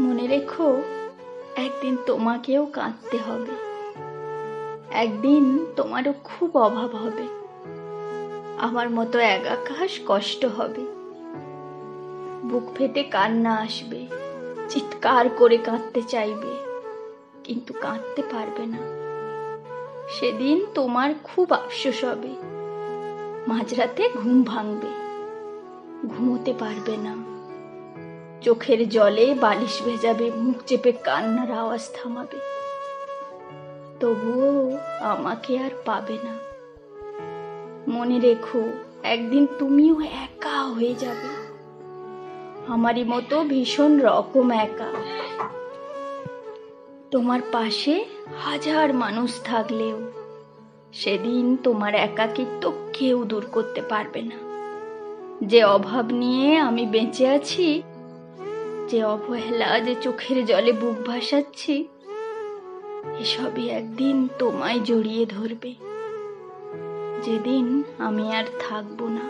মনে রেখো, একদিন তোমাকেও কাঁদতে হবে, একদিন তোমারও খুব অভাব হবে, আমার মতো একাকাশ কষ্ট হবে, বুক ফেটে কান্না আসবে, চিৎকার করে কাঁদতে চাইবে, কিন্তু কাঁদতে পারবে না। সেদিন তোমার খুব আফসোস হবে, মাঝরাতে ঘুম ভাঙবে, ঘুমোতে পারবে না, চোখের জলে বালিশ ভেজাবে, মুখ চেপে কান্নার আওয়াজ থামাবে, তবুও আমাকে আর পাবে না। মনে রেখো, একদিন তুমিও একা হয়ে যাবে, আমারই মতো ভীষণ রকম একা। তোমার পাশে হাজার মানুষ থাকলেও সেদিন তোমার একাকিত্ব কেউ দূর করতে পারবে না। যে অভাব নিয়ে আমি বেঁচে আছি, যে অবহেলা, যে চোখের জলে বুক ভাসাচ্ছি, এসবই একদিন তোমায় জড়িয়ে ধরবে, যেদিন আমি আর থাকবো না।